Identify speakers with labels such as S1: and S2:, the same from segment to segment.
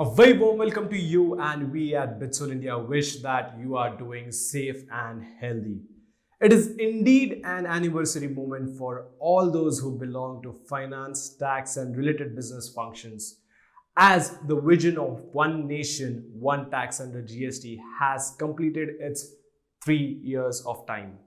S1: A very warm welcome to you, and we at Bitsol India wish that you are doing safe and healthy. It is indeed an anniversary moment for all those who belong to finance, tax, and related business functions, as the vision of one nation, one tax under GST has completed its 3 years of time.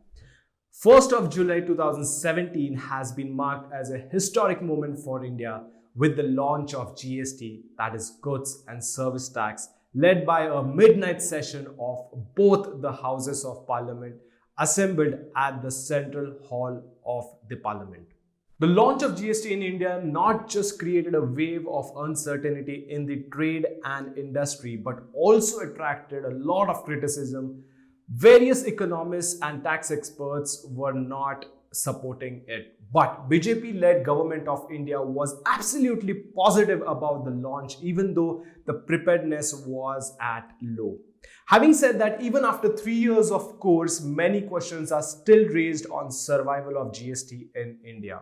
S1: 1st of July 2017 has been marked as a historic moment for India with the launch of GST, that is Goods and Service Tax, led by a midnight session of both the Houses of Parliament assembled at the Central Hall of the Parliament. The launch of GST in India not just created a wave of uncertainty in the trade and industry, but also attracted a lot of criticism. Various economists and tax experts were not supporting it. But BJP-led government of India was absolutely positive about the launch, even though the preparedness was at low. Having said that, even after 3 years of course, many questions are still raised on survival of GST in India.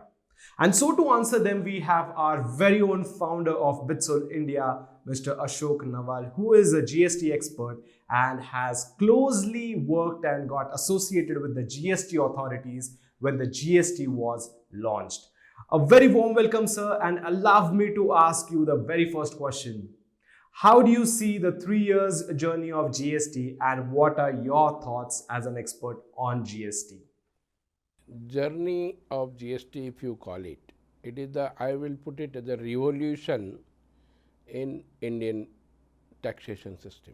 S1: And so to answer them, we have our very own founder of Bitsol India, Mr. Ashok Nawal, who is a GST expert and has closely worked and got associated with the GST authorities when the GST was launched. A very warm welcome, sir, and allow me to ask you the very first question. How do you see the 3 years journey of GST, and what are your thoughts as an expert on GST?
S2: Journey of GST, if you call it, it is the, I will put it as a revolution in Indian taxation system.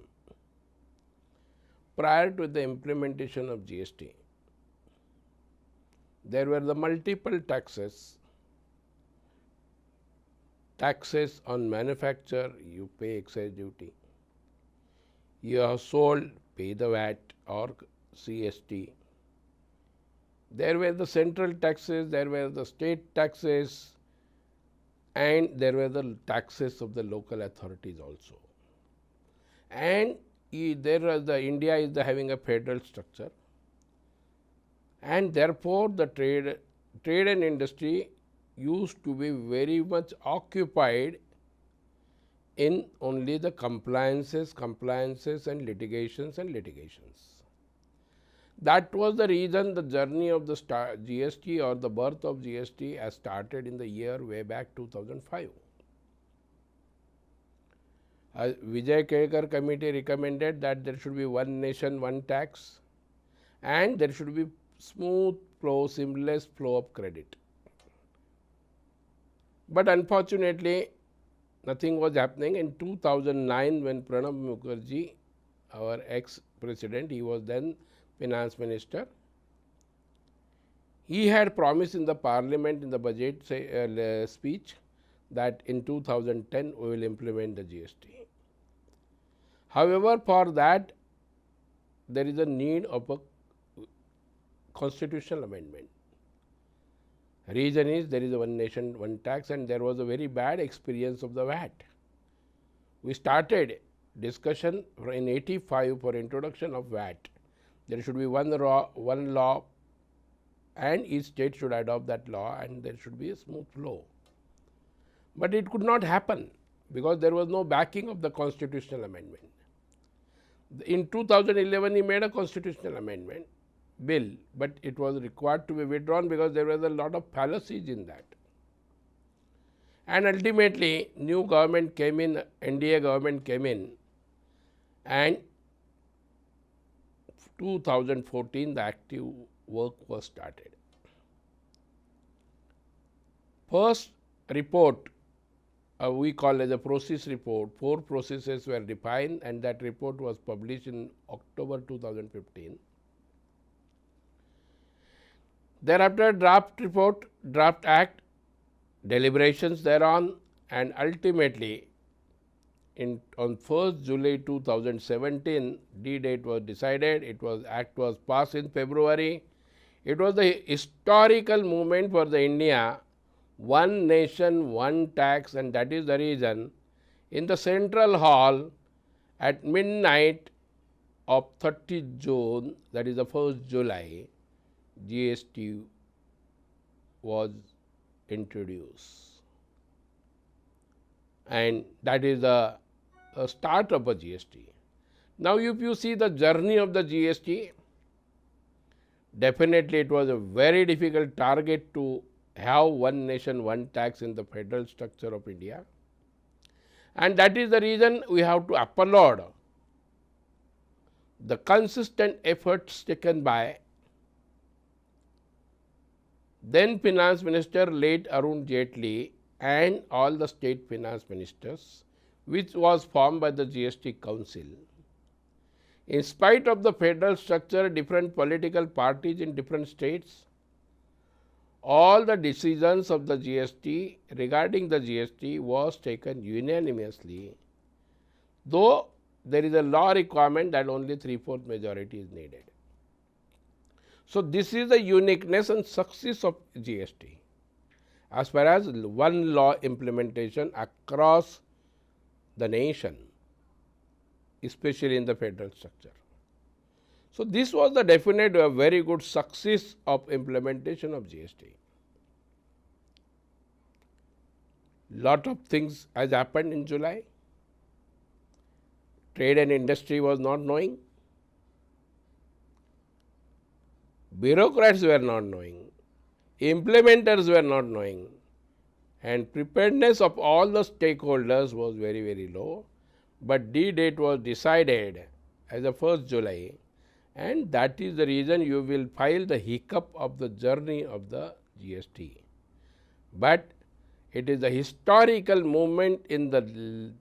S2: Prior to the implementation of GST, there were the multiple taxes. Taxes on manufacture, you pay excise duty. You have sold, pay the VAT or CST. There were the central taxes, there were the state taxes, and there were the taxes of the local authorities also. And there was the India is having a federal structure, and therefore the trade and industry used to be very much occupied in only the compliances and litigations. That was the reason the journey of the GST or the birth of GST has started in the year way back 2005. Vijay Kelkar committee recommended that there should be one nation, one tax, and there should be smooth flow, seamless flow of credit. But unfortunately, nothing was happening. In 2009, when Pranab Mukherjee, our ex-president, he was then finance minister, he had promised in the parliament in the budget speech that in 2010 we will implement the GST. However, for that there is a need of a constitutional amendment. Reason is there is a one nation, one tax, and there was a very bad experience of the VAT. We started discussion in 85 for introduction of VAT. There should be one law, and each state should adopt that law, and there should be a smooth flow. But it could not happen because there was no backing of the constitutional amendment. In 2011, he made a constitutional amendment bill, but it was required to be withdrawn because there was a lot of fallacies in that. And ultimately, new government came in, NDA government came in, and 2014 the active work was started. First report we call as a process report. 4 processes were defined, and that report was published in October 2015. Thereafter, draft report, draft act, deliberations thereon, and ultimately on 1st July 2017, D-date was decided. Act was passed in February. It was the historical movement for the India, one nation, one tax, and that is the reason in the Central Hall at midnight of 30th June, that is the 1st July, GST was introduced. And that is the start of a GST. Now, if you see the journey of the GST, definitely it was a very difficult target to have one nation, one tax in the federal structure of India. And that is the reason we have to applaud the consistent efforts taken by then Finance Minister late Arun Jaitley and all the state finance ministers, which was formed by the GST Council. In spite of the federal structure, different political parties in different states, all the decisions of the GST regarding the GST was taken unanimously, though there is a law requirement that only 3/4 majority is needed. So, this is the uniqueness and success of GST as far as one law implementation across the nation, especially in the federal structure. So, this was the definite very good success of implementation of GST. Lot of things has happened in July. Trade and industry was not knowing. Bureaucrats were not knowing. Implementers were not knowing. And preparedness of all the stakeholders was very, very low. But the date was decided as the 1st July, and that is the reason you will file the hiccup of the journey of the GST. But it is a historical moment in the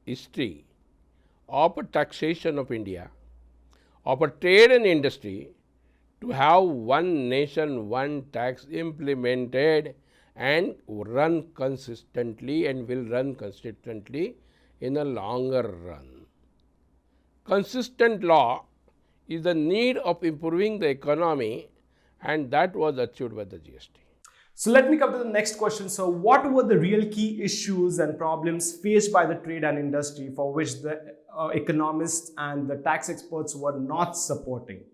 S2: history of a taxation of India, of a trade and industry, to have one nation, one tax implemented and run consistently and will run consistently in a longer run. Consistent law is the need of improving the economy, and that was achieved by the GST.
S1: So let me come to the next question. So what were the real key issues and problems faced by the trade and industry for which the economists and the tax experts were not supporting?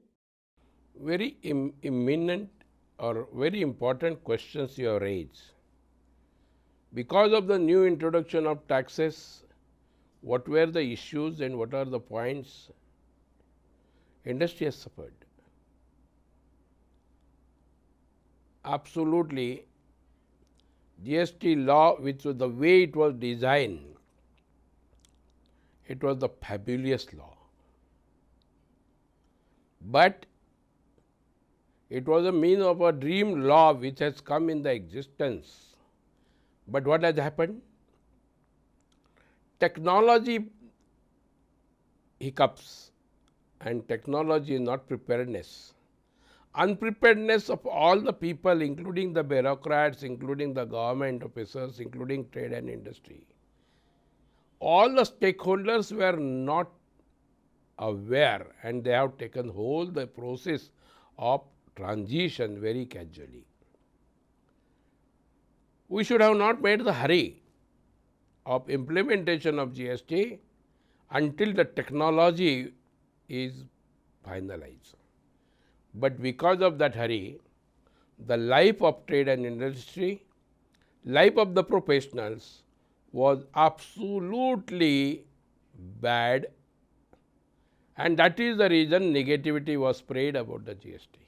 S2: Very imminent or very important questions you have raised. Because of the new introduction of taxes, what were the issues and what are the points? Industry has suffered. Absolutely, GST law, which was the way it was designed, it was the fabulous law. But it was a mean of a dream law which has come in the existence. But what has happened? Technology hiccups, and technology is not preparedness. Unpreparedness of all the people, including the bureaucrats, including the government officers, including trade and industry. All the stakeholders were not aware, and they have taken hold the process of transition very casually. We should have not made the hurry of implementation of GST until the technology is finalized. But because of that hurry, the life of trade and industry, life of the professionals was absolutely bad, and that is the reason negativity was spread about the GST.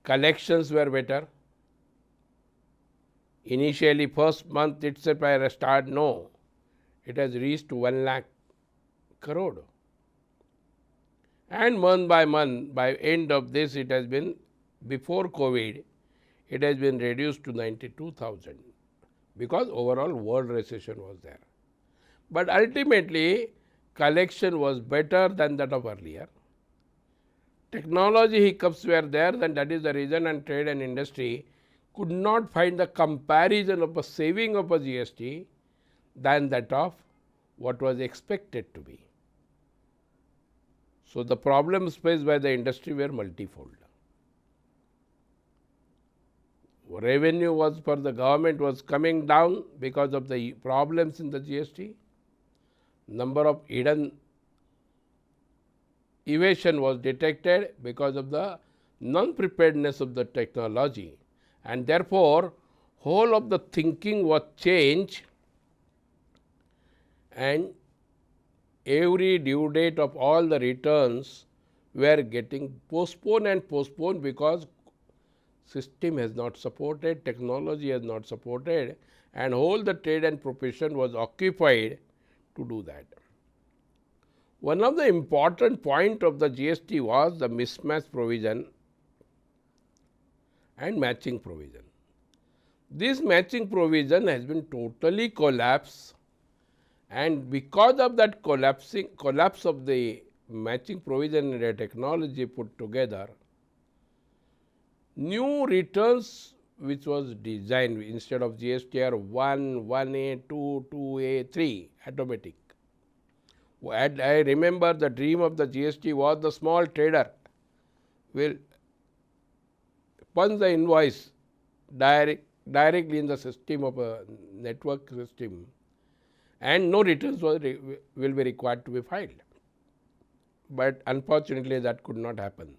S2: Collections were better. Initially, first month itself I start, no, it has reached 1 lakh crore. And month, by end of this, it has been, before COVID, it has been reduced to 92,000 because overall world recession was there. But ultimately, collection was better than that of earlier. Technology hiccups were there, and that is the reason, and trade and industry could not find the comparison of a saving of a GST than that of what was expected to be. So, the problems faced by the industry were multifold. Revenue was for the government was coming down because of the problems in the GST. Number of hidden evasion was detected because of the non-preparedness of the technology, and therefore, whole of the thinking was changed and every due date of all the returns were getting postponed and postponed because system has not supported, technology has not supported, and whole the trade and profession was occupied to do that. One of the important point of the GST was the mismatch provision and matching provision. This matching provision has been totally collapsed, and because of that collapse of the matching provision and the technology put together, new returns which was designed instead of GSTR 1, 1A, 2, 2A, 3 automatic. And I remember the dream of the GST was the small trader will punch the invoice directly in the system of a network system, and no returns will be required to be filed. But unfortunately that could not happen.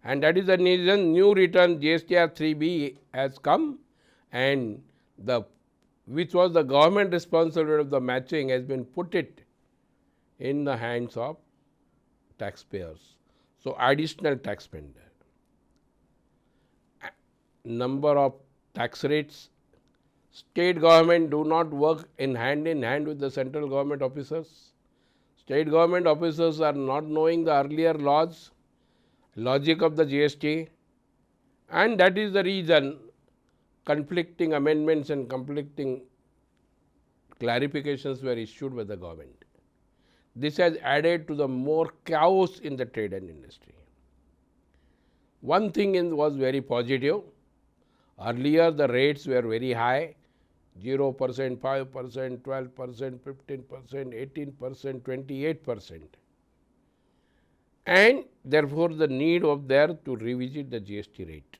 S2: And that is the reason new return GSTR 3B has come, and which was the government responsibility of the matching has been put it in the hands of taxpayers. So additional tax spender. Number of tax rates. State government do not work in hand with the central government officers. State government officers are not knowing the earlier laws, logic of the GST, and that is the reason conflicting amendments and conflicting clarifications were issued by the government. This has added to the more chaos in the trade and industry. One thing was very positive. Earlier the rates were very high, 0%, 5%, 12%, 15%, 18%, 28%. And therefore the need of there to revisit the GST rate.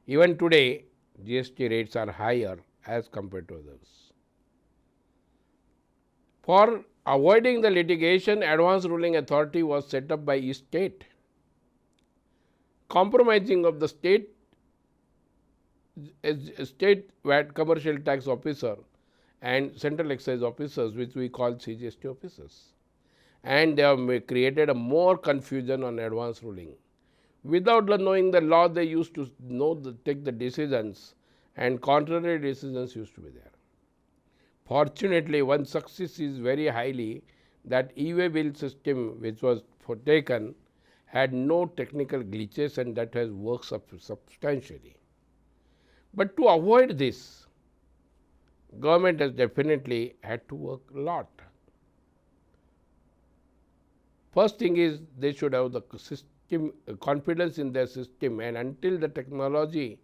S2: Even today, GST rates are higher as compared to others. For avoiding the litigation, Advance Ruling Authority was set up by each state. Compromising of the state VAT commercial tax officer and central excise officers, which we call CGST officers. And they have created a more confusion on advance ruling. Without knowing the law, they used to take the decisions, and contrary decisions used to be there. Fortunately, one success is very highly that e-way bill system which was taken had no technical glitches, and that has worked substantially. But to avoid this, government has definitely had to work a lot. First thing is they should have the system confidence in their system, and until the technology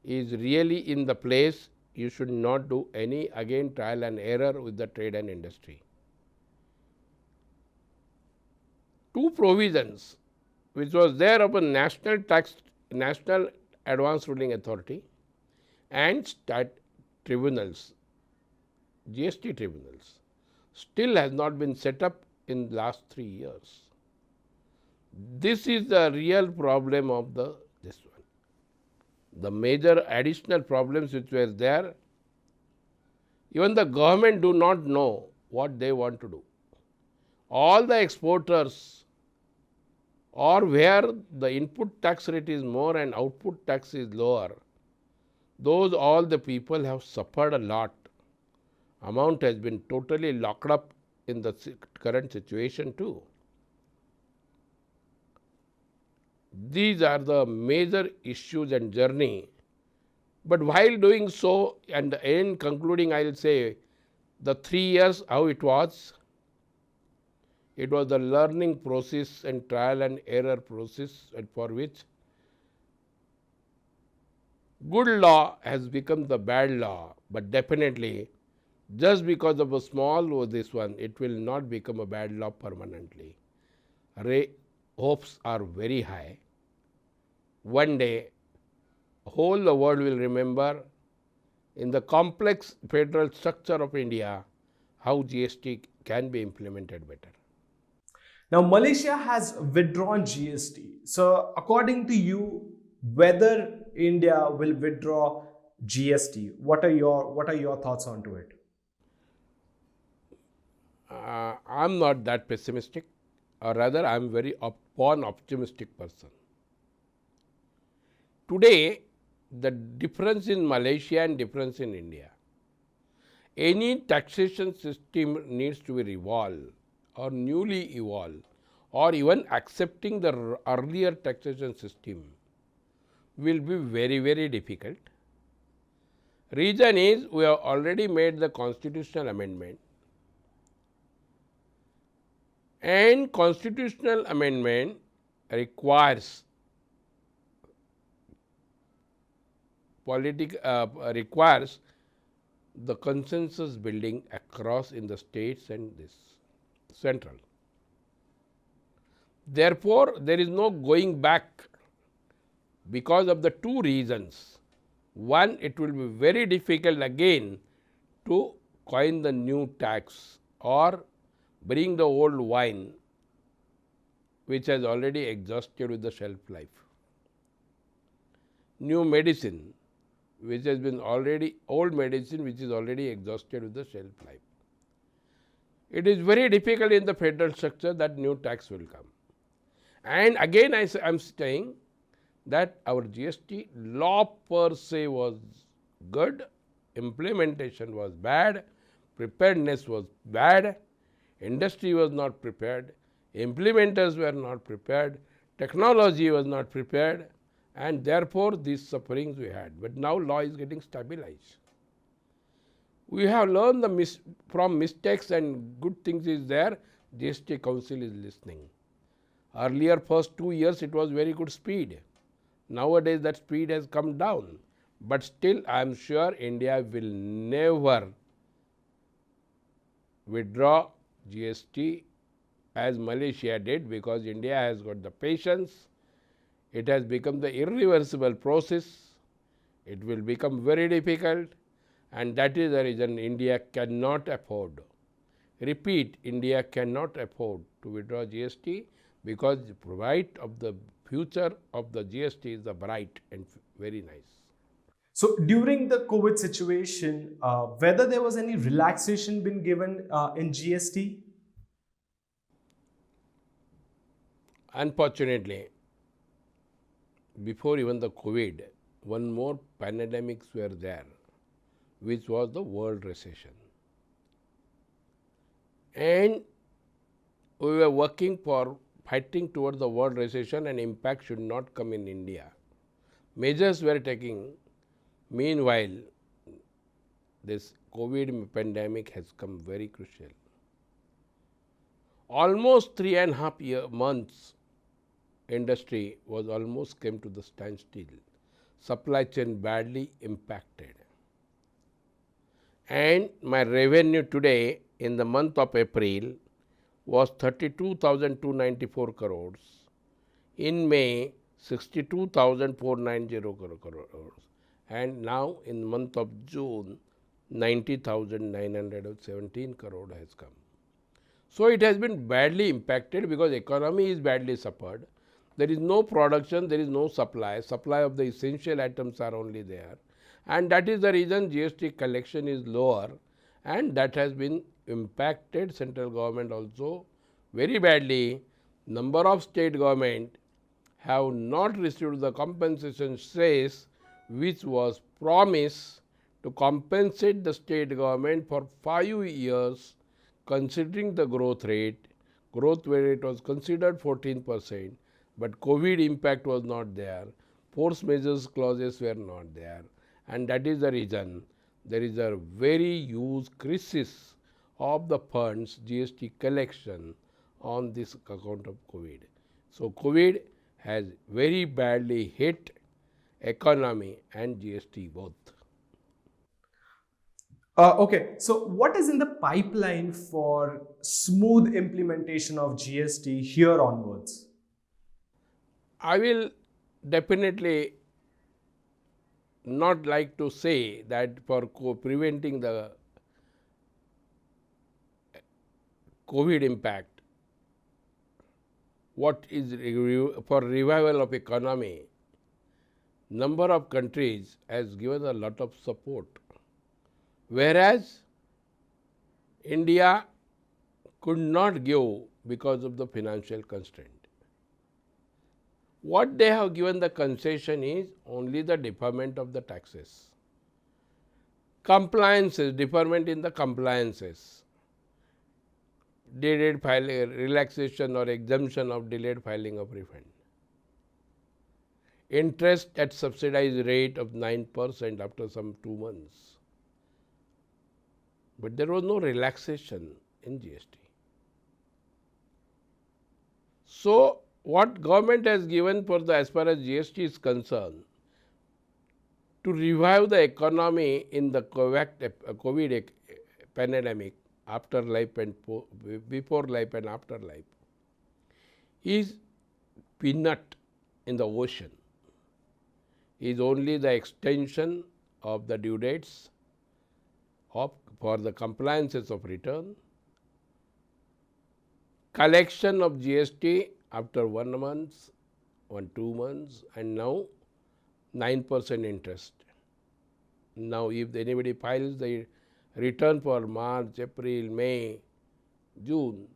S2: is really in the place, you should not do any again trial and error with the trade and industry. Two provisions which was there of a national advance ruling authority and state tribunals, GST tribunals, still has not been set up in the last 3 years. This is the real problem of this one. The major additional problems which were there, even the government do not know what they want to do. All the exporters, or where the input tax rate is more and output tax is lower, those all the people have suffered a lot. Amount has been totally locked up in the current situation too. These are the major issues and journey. But while doing so, and in concluding, I will say the 3 years how it was the learning process and trial and error process, and for which good law has become the bad law. But definitely, just because of a small this one, it will not become a bad law permanently. Hopes are very high. One day, whole the world will remember in the complex federal structure of India how GST can be implemented better.
S1: Now, Malaysia has withdrawn GST. So, according to you, whether India will withdraw GST, what are your thoughts onto it?
S2: I'm not that pessimistic, or rather, I'm very optimistic person. Today, the difference in Malaysia and difference in India, any taxation system needs to be revolved or newly evolved, or even accepting the earlier taxation system will be very, very difficult. Reason is we have already made the constitutional amendment, and constitutional amendment requires requires the consensus building across in the states and this central. Therefore, there is no going back because of the two reasons. One, it will be very difficult again to coin the new tax or bring the old wine which has already exhausted with the shelf life. New medicine which has been already old medicine which is already exhausted with the shelf life. It is very difficult in the federal structure that new tax will come. And again I am saying that our GST law per se was good, implementation was bad, preparedness was bad, industry was not prepared, implementers were not prepared, technology was not prepared, and therefore these sufferings we had. But now law is getting stabilized. We have learned from mistakes and good things is there, GST Council is listening. Earlier first 2 years it was very good speed. Nowadays that speed has come down, but still I am sure India will never withdraw GST as Malaysia did, because India has got the patience. It has become the irreversible process. It will become very difficult, and that is the reason India cannot afford. Repeat, India cannot afford to withdraw GST, because the right of the future of the GST is the bright and very nice.
S1: So during the COVID situation, whether there was any relaxation been given in GST?
S2: Unfortunately, before even the COVID, one more pandemics were there, which was the world recession. And we were working for fighting towards the world recession, and impact should not come in India. Measures were taking. Meanwhile, this COVID pandemic has come very crucial. Almost 3.5 months, industry was almost came to the standstill. Supply chain badly impacted. And my revenue today in the month of April was 32,294 crores. In May, 62,490 crores. And now in the month of June, 90,917 crore has come. So it has been badly impacted because economy is badly suffered. There is no production, there is no supply. Supply of the essential items are only there. And that is the reason GST collection is lower, and that has been impacted central government also very badly. Number of state government have not received the compensation cess which was promised to compensate the state government for 5 years, considering the growth rate. Growth rate was considered 14%, but COVID impact was not there. Force measures clauses were not there, and that is the reason there is a very huge crisis of the funds GST collection on this account of COVID. So COVID has very badly hit economy and GST both.
S1: Okay, so what is in the pipeline for smooth implementation of GST here onwards?
S2: I will definitely not like to say that for preventing the COVID impact, what is for revival of economy, number of countries has given a lot of support, whereas India could not give because of the financial constraint. What they have given the concession is only the deferment of the taxes. Compliances, deferment in the compliances, delayed filing, relaxation or exemption of delayed filing of refund. Interest at subsidized rate of 9% after some 2 months. But there was no relaxation in GST. So, what government has given for the as far as GST is concerned, to revive the economy in the COVID pandemic, after life and before life and after life, is peanut in the ocean, is only the extension of the due dates for the compliances of return, collection of GST after 1 month, 2 months, and now 9% interest. Now, if anybody files the return for March, April, May, June,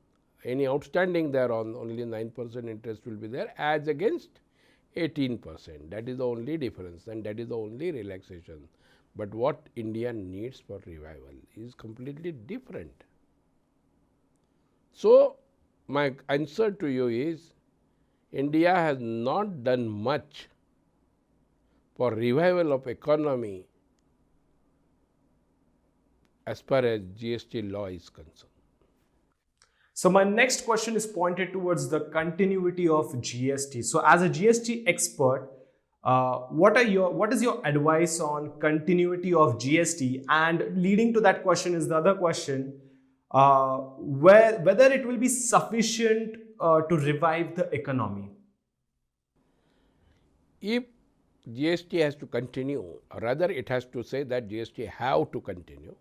S2: any outstanding thereon, only 9% interest will be there as against 18%. That is the only difference and that is the only relaxation. But what India needs for revival is completely different. So, my answer to you is India has not done much for revival of economy as far as GST law is concerned.
S1: So my next question is pointed towards the continuity of GST. So as a GST expert, what is your advice on continuity of GST? And leading to that question is the other question, whether it will be sufficient to revive the economy.
S2: If GST has to continue, or rather it has to say that GST have to continue,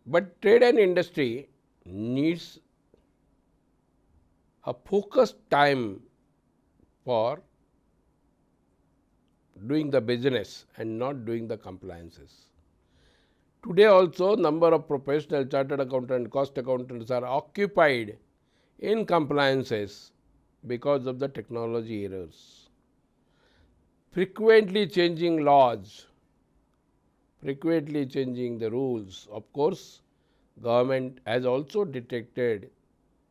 S2: but trade and industry needs a focused time for doing the business and not doing the compliances. Today also number of professional chartered accountants, cost accountants are occupied in compliances because of the technology errors. Frequently changing laws, frequently changing the rules. Of course, government has also detected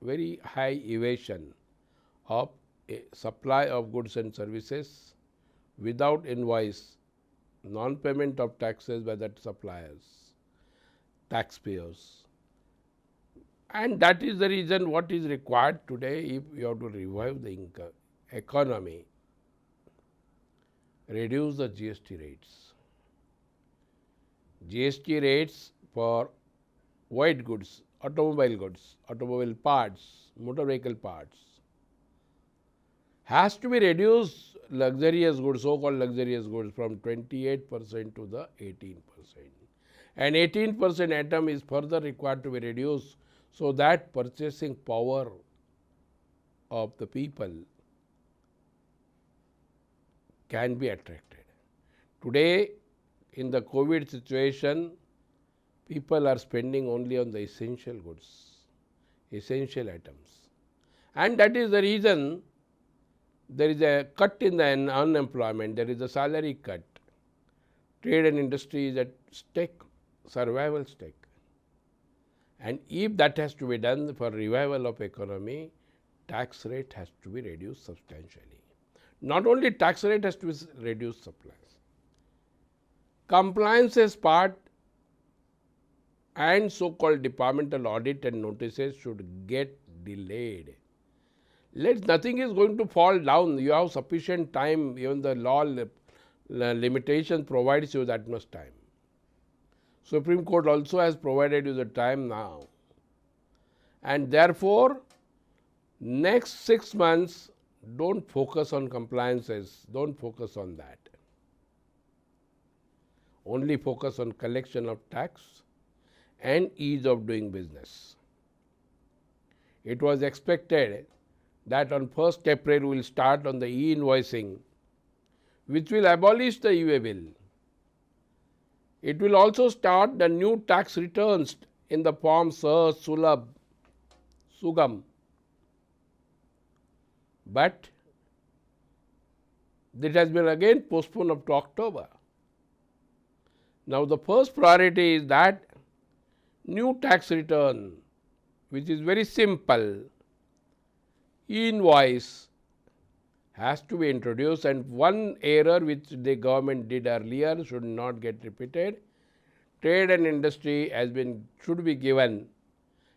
S2: very high evasion of a supply of goods and services without invoice, non-payment of taxes by the suppliers, taxpayers. And that is the reason what is required today if you have to revive the economy, reduce the GST rates. GST rates for white goods, automobile parts, motor vehicle parts has to be reduced, luxurious goods, so-called luxurious goods, from 28% to the 18%. And 18% atom is further required to be reduced so that purchasing power of the people can be attracted. Today, in the COVID situation, people are spending only on the essential goods, essential items. And that is the reason there is a cut in the unemployment, there is a salary cut. Trade and industry is at stake, survival stake. And if that has to be done for revival of economy, tax rate has to be reduced substantially. Not only tax rate has to be reduced, supplies. Compliances part and so-called departmental audit and notices should get delayed. Nothing is going to fall down. You have sufficient time, even the law limitation provides you that much time. Supreme Court also has provided you the time now. And therefore, next 6 months, don't focus on compliances, don't focus on that. Only focus on collection of tax and ease of doing business. It was expected that on 1st April we will start on the e-invoicing, which will abolish the e-way bill. It will also start the new tax returns in the form Sahaj, Sulabh, Sugam. But it has been again postponed up to October. Now the first priority is that new tax return, which is very simple, e-invoice has to be introduced, and one error which the government did earlier should not get repeated. Trade and industry should be given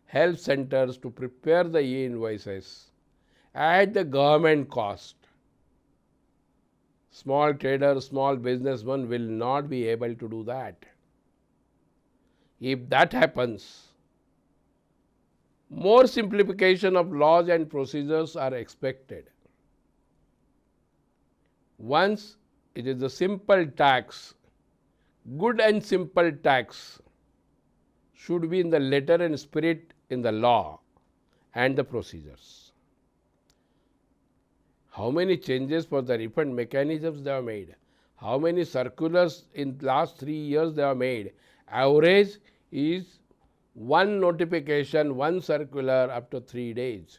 S2: help centers to prepare the e-invoices at the government cost. Small traders, small businessmen will not be able to do that. If that happens, more simplification of laws and procedures are expected. Once it is a simple tax, good and simple tax should be in the letter and spirit in the law and the procedures. How many changes for the refund mechanisms they have made? How many circulars in last 3 years they have made? Average is one notification, one circular up to 3 days.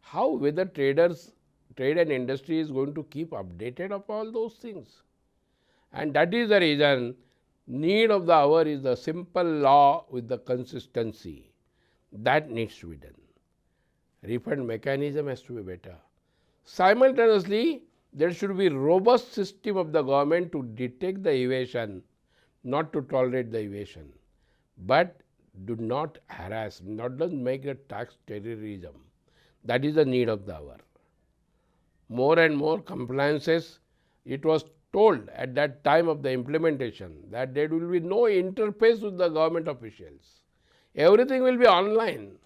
S2: How whether trade and industry is going to keep updated of all those things? And that is the reason need of the hour is the simple law with the consistency. That needs to be done. Refund mechanism has to be better. Simultaneously, there should be robust system of the government to detect the evasion, not to tolerate the evasion, but do not harass, not make a tax terrorism. That is the need of the hour. More and more compliances, it was told at that time of the implementation that there will be no interface with the government officials. Everything will be online.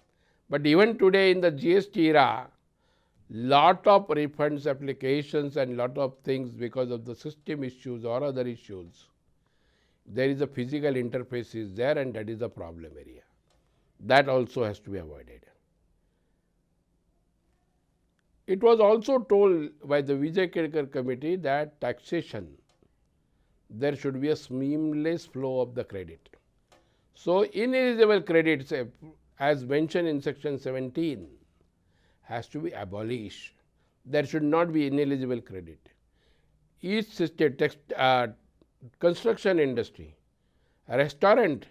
S2: But even today in the GST era, lot of refunds applications and lot of things because of the system issues or other issues, there is a physical interface is there, and that is the problem area. That also has to be avoided. It was also told by the Vijay Kedkar committee that taxation, there should be a seamless flow of the credit. So ineligible credits, as mentioned in section 17, has to be abolished. There should not be ineligible credit. Each construction industry, a restaurant,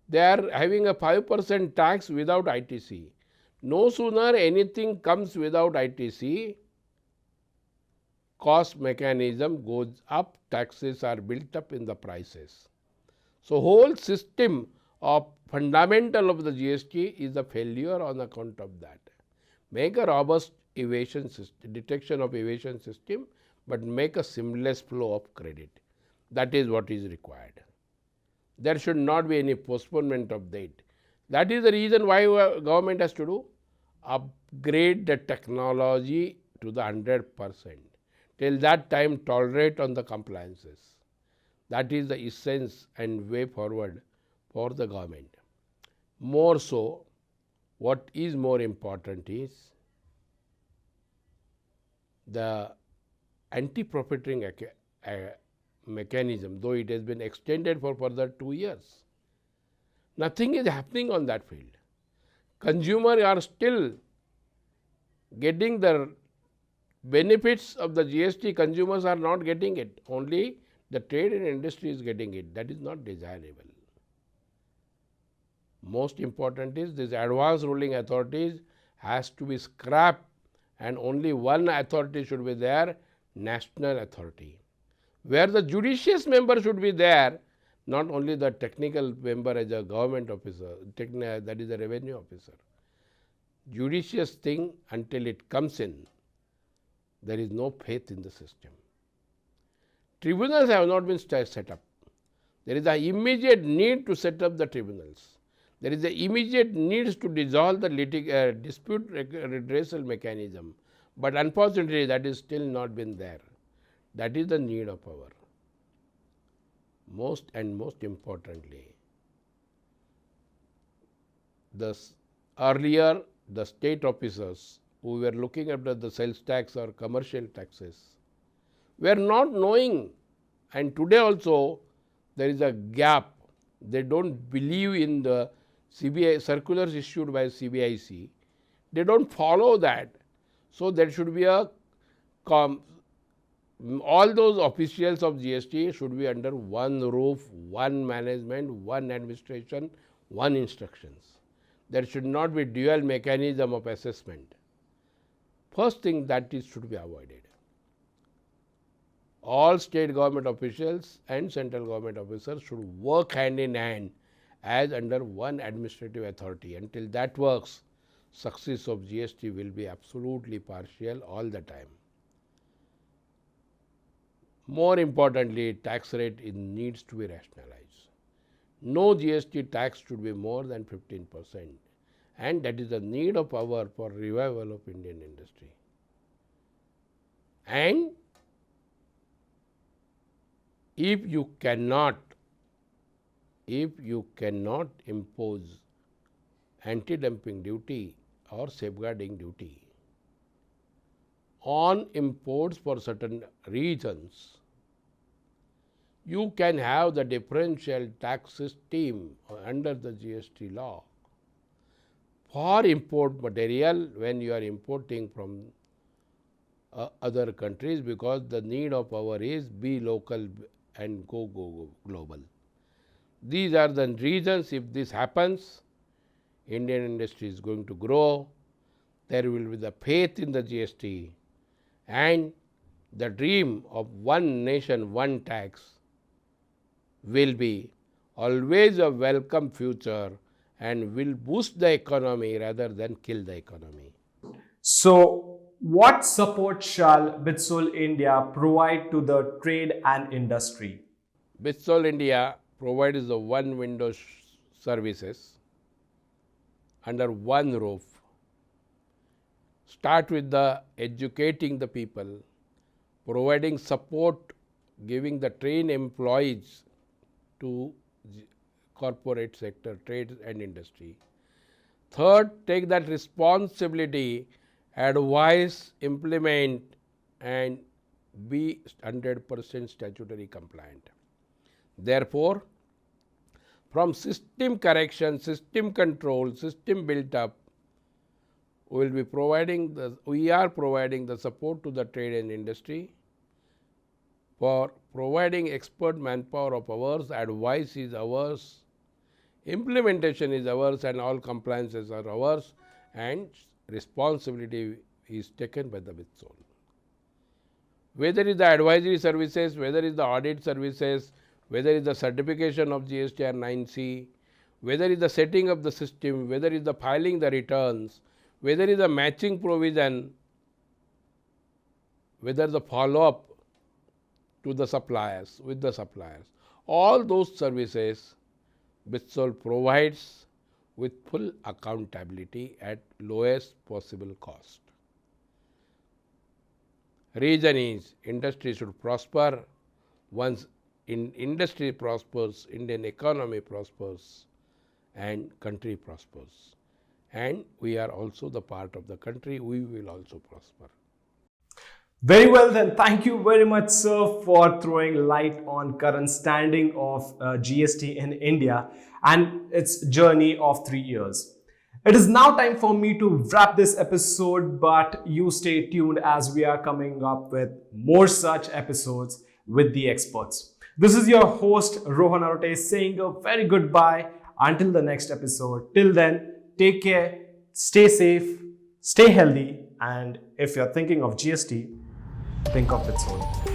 S2: they are having a 5% tax without ITC. No sooner anything comes without ITC, cost mechanism goes up, taxes are built up in the prices. So whole system of fundamental of the GST is a failure on account of that. Make a robust evasion system, detection of evasion system, but make a seamless flow of credit. That is what is required. There should not be any postponement of that. That is the reason why government has to do upgrade the technology to the 100%. Till that time, tolerate on the compliances. That is the essence and way forward for the government. More so, what is more important is the anti-profiteering mechanism, though it has been extended for further 2 years. Nothing is happening on that field. Consumers are still getting the benefits of the GST, consumers are not getting it. Only the trade and industry is getting it. That is not desirable. Most important is this advanced ruling authorities has to be scrapped, and only one authority should be there, national authority, where the judicious member should be there, not only the technical member as a government officer, that is a revenue officer. Judicious thing, until it comes in, there is no faith in the system. Tribunals have not been set up. There is an immediate need to set up the tribunals. There is an immediate need to dissolve the dispute redressal mechanism. But unfortunately, that is still not been there. That is the need of our. Most importantly, earlier the state officers who were looking after the sales tax or commercial taxes were not knowing, and today also there is a gap. They don't believe in the CBI circulars issued by CBIC, they don't follow that. So there should be a all those officials of GST should be under one roof, one management, one administration, one instructions. There should not be dual mechanism of assessment. First thing that is should be avoided. All state government officials and central government officers should work hand in hand as under one administrative authority. Until that works, success of GST will be absolutely partial all the time. More importantly, tax rate needs to be rationalized. No GST tax should be more than 15%, and that is the need of hour for revival of Indian industry. And if you cannot impose anti-dumping duty or safeguarding duty on imports for certain regions, you can have the differential tax system under the GST law for import material when you are importing from other countries, because the need of our is be local and go global. These are the reasons. If this happens, Indian industry is going to grow, there will be the faith in the GST, and the dream of one nation, one tax will be always a welcome future and will boost the economy rather than kill the economy.
S1: So, what support shall BITSOL India provide to the trade and industry?
S2: BITSOL India provides the one window services under one roof. Start with the educating the people, providing support, giving the trained employees to corporate sector, trade and industry. Third, take that responsibility, advise, implement, and be 100% statutory compliant. Therefore, from system correction, system control, system built up, we are providing the support to the trade and industry for providing expert manpower of ours, advice is ours, implementation is ours, and all compliances are ours, and responsibility is taken by the BITSOL. Whether it is the advisory services, whether it is the audit services, whether it is the certification of GSTR 9C, whether it is the setting of the system, whether it is the filing the returns, whether it is the matching provision, whether the follow-up to the suppliers, with the suppliers, all those services BITSOL provides with full accountability at lowest possible cost. Reason is industry should prosper. Once industry prospers, Indian economy prospers and country prospers. And we are also the part of the country, we will also prosper.
S1: Very well then, thank you very much, sir, for throwing light on current standing of GST in India and its journey of 3 years. It is now time for me to wrap this episode, but you stay tuned as we are coming up with more such episodes with the experts. This is your host Rohan Arote saying a very goodbye until the next episode. Till then, take care, stay safe, stay healthy, and if you're thinking of GST, think of BITSOL.